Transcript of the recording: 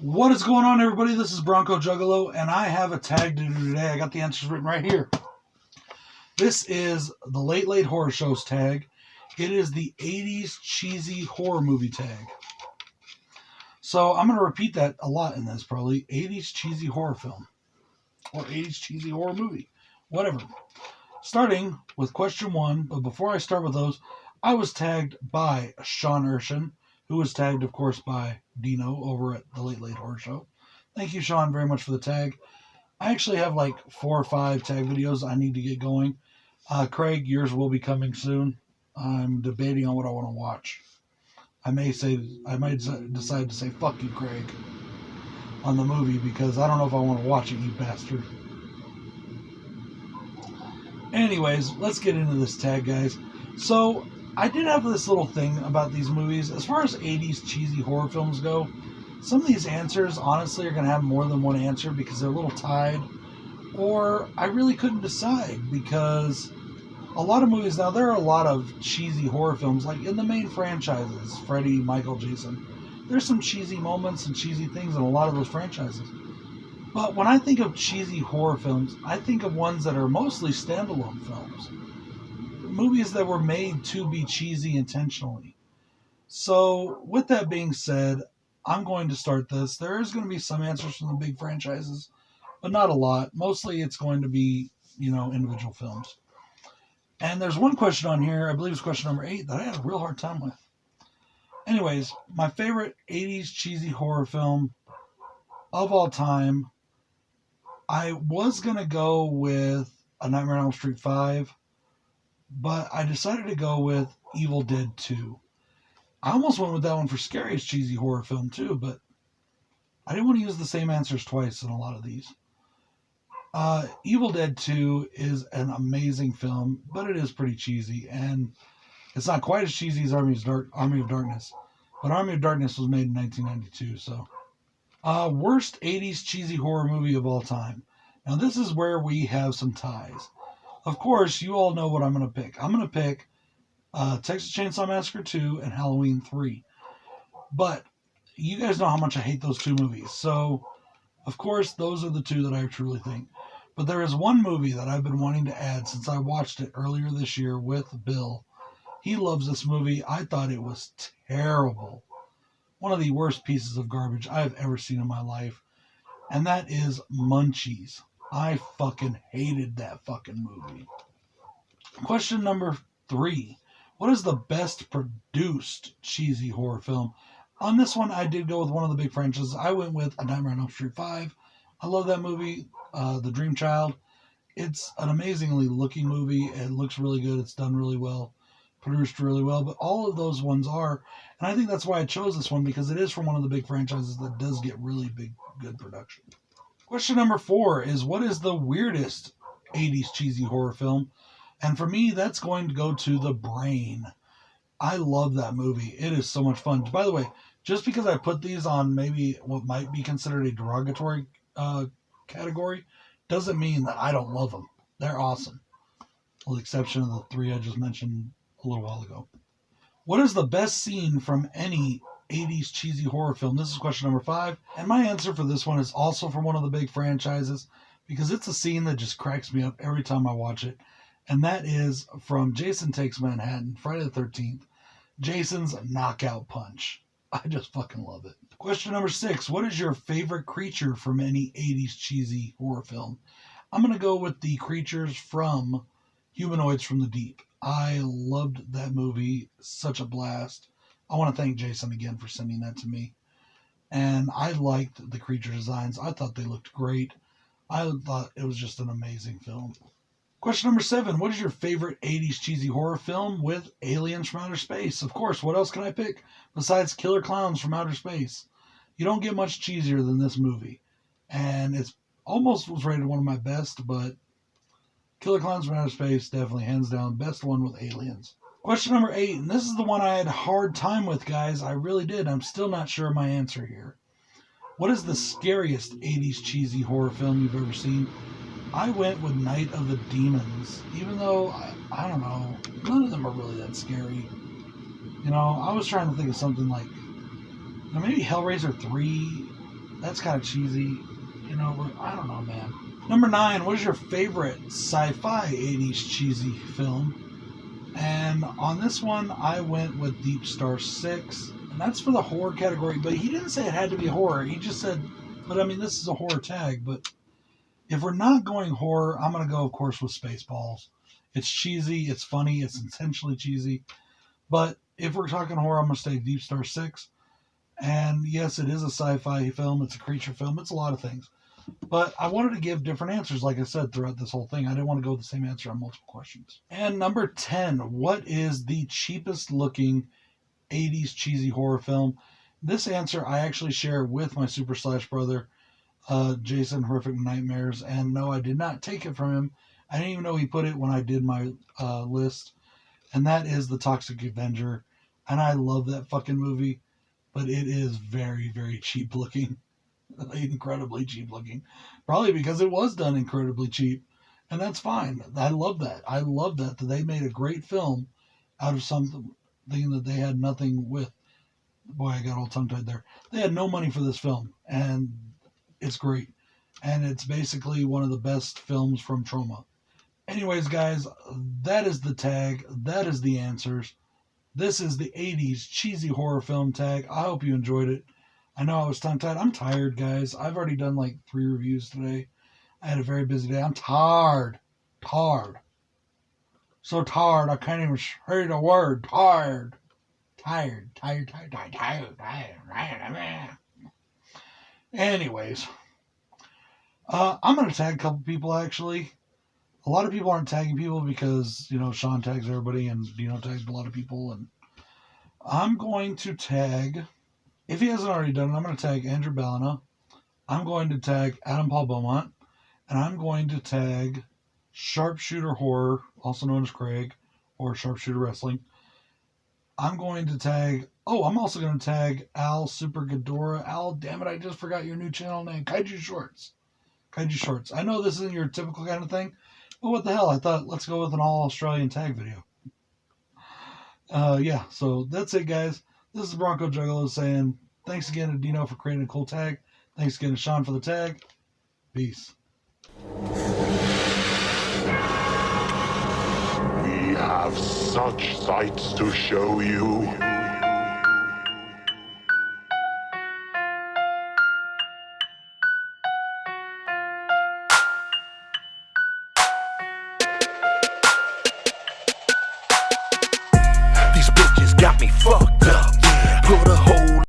What is going on, everybody? This is BroncoJuggalo, and I have a tag to do today. I got the answers written right here. This is the Late Late Horror Shows tag. It is the 80s cheesy horror movie tag. So I'm going to repeat that a lot in this, probably. 80s cheesy horror film. Or 80s cheesy horror movie. Whatever. Starting with question 1, but before I start with those, I was tagged by Sean Erschen, who was tagged, of course, by Dino over at the Late Late Horror Show. Thank you, Sean, very much for the tag. I actually have like 4 or 5 tag videos I need to get going. Craig, yours will be coming soon. I'm debating on what I want to watch. I might decide to say, fuck you, Craig, on the movie, because I don't know if I want to watch it, you bastard. Anyways, let's get into this tag, guys. So, I did have this little thing about these movies. As far as 80s cheesy horror films go, some of these answers, honestly, are going to have more than one answer because they're a little tied. Or I really couldn't decide because a lot of movies, now there are a lot of cheesy horror films, like in the main franchises, Freddy, Michael, Jason. There's some cheesy moments and cheesy things in a lot of those franchises. But when I think of cheesy horror films, I think of ones that are mostly standalone films. Movies that were made to be cheesy intentionally. So, with that being said, I'm going to start this. There is going to be some answers from the big franchises, but not a lot. Mostly it's going to be, individual films. And there's one question on here, I believe it's question number 8, that I had a real hard time with. Anyways, my favorite 80s cheesy horror film of all time, I was going to go with A Nightmare on Elm Street 5, but I decided to go with Evil Dead 2. I almost went with that one for scariest cheesy horror film too, but I didn't want to use the same answers twice in a lot of these. Evil Dead 2 is an amazing film, but it is pretty cheesy, and it's not quite as cheesy as Army of Darkness, but Army of Darkness was made in 1992, so. Worst 80s cheesy horror movie of all time. Now this is where we have some ties. Of course, you all know what I'm going to pick. I'm going to pick Texas Chainsaw Massacre 2 and Halloween 3. But you guys know how much I hate those 2 movies. So, of course, those are the 2 that I truly think. But there is one movie that I've been wanting to add since I watched it earlier this year with Bill. He loves this movie. I thought it was terrible. One of the worst pieces of garbage I've ever seen in my life. And that is Munchies. I fucking hated that fucking movie. Question number 3. What is the best produced cheesy horror film? On this one, I did go with one of the big franchises. I went with A Nightmare on Elm Street 5. I love that movie, The Dream Child. It's an amazingly looking movie. It looks really good. It's done really well. Produced really well. But all of those ones are. And I think that's why I chose this one, because it is from one of the big franchises that does get really big, good production. Question number 4 is, what is the weirdest 80s cheesy horror film? And for me, that's going to go to The Brain. I love that movie. It is so much fun. By the way, just because I put these on maybe what might be considered a derogatory category, doesn't mean that I don't love them. They're awesome. With the exception of the 3 I just mentioned a little while ago. What is the best scene from any 80s cheesy horror film? This is question number 5. And my answer for this one is also from one of the big franchises, because it's a scene that just cracks me up every time I watch it. And that is from Jason Takes Manhattan, Friday the 13th. Jason's knockout punch. I just fucking love it. Question number 6. What is your favorite creature from any 80s cheesy horror film? I'm going to go with the creatures from Humanoids from the Deep. I loved that movie. Such a blast. I want to thank Jason again for sending that to me. And I liked the creature designs. I thought they looked great. I thought it was just an amazing film. Question number 7. What is your favorite 80s cheesy horror film with aliens from outer space? Of course, what else can I pick besides Killer Clowns from Outer Space? You don't get much cheesier than this movie. And it's almost was rated one of my best, but Killer Clowns from Outer Space, definitely, hands down, best one with aliens. Question number 8, and this is the one I had a hard time with, guys. I really did. I'm still not sure of my answer here. What is the scariest 80s cheesy horror film you've ever seen? I went with Night of the Demons, even though, I don't know, none of them are really that scary. I was trying to think of something like, maybe Hellraiser 3, That's kind of cheesy. You know, I don't know, man. Number 9, what is your favorite sci-fi 80s cheesy film? And on this one, I went with Deep Star 6. And that's for the horror category. But he didn't say it had to be horror. He just said, but I mean, this is a horror tag. But if we're not going horror, I'm going to go, of course, with Spaceballs. It's cheesy. It's funny. It's intentionally cheesy. But if we're talking horror, I'm going to say Deep Star 6. And yes, it is a sci-fi film. It's a creature film. It's a lot of things. But I wanted to give different answers, like I said, throughout this whole thing. I didn't want to go with the same answer on multiple questions. And number 10, what is the cheapest looking 80s cheesy horror film? This answer I actually share with my Super Slash brother, Jason Horrific Nightmares. And no, I did not take it from him. I didn't even know he put it when I did my list. And that is The Toxic Avenger. And I love that fucking movie. But it is very, very cheap looking. Incredibly cheap looking. Probably because it was done incredibly cheap. And that's fine. I love that. I love that they made a great film out of something that they had nothing with. Boy, I got all tongue-tied there. They had no money for this film. And it's great. And it's basically one of the best films from Troma. Anyways, guys, that is the tag. That is the answers. This is the 80s cheesy horror film tag. I hope you enjoyed it. I know I was tongue-tied. I'm tired, guys. I've already done like 3 reviews today. I had a very busy day. I'm tired. Tired. So tired, I can't even say the word. Tired. Tired. Anyways. I'm going to tag a couple people, actually. A lot of people aren't tagging people because, you know, Sean tags everybody and Dino tags a lot of people. And I'm going to tag, if he hasn't already done it, I'm going to tag Andrew Ballina. I'm going to tag Adam Paul Beaumont. And I'm going to tag Sharpshooter Horror, also known as Craig, or Sharpshooter Wrestling. I'm going to tag, I'm also going to tag Al Super Ghidorah. Al, damn it, I just forgot your new channel name. Kaiju Shorts. Kaiju Shorts. I know this isn't your typical kind of thing. But what the hell? I thought, let's go with an all-Australian tag video. Yeah, so that's it, guys. This is BroncoJuggalo saying thanks again to Dino for creating a cool tag. Thanks again to Sean for the tag. Peace. We have such sights to show you.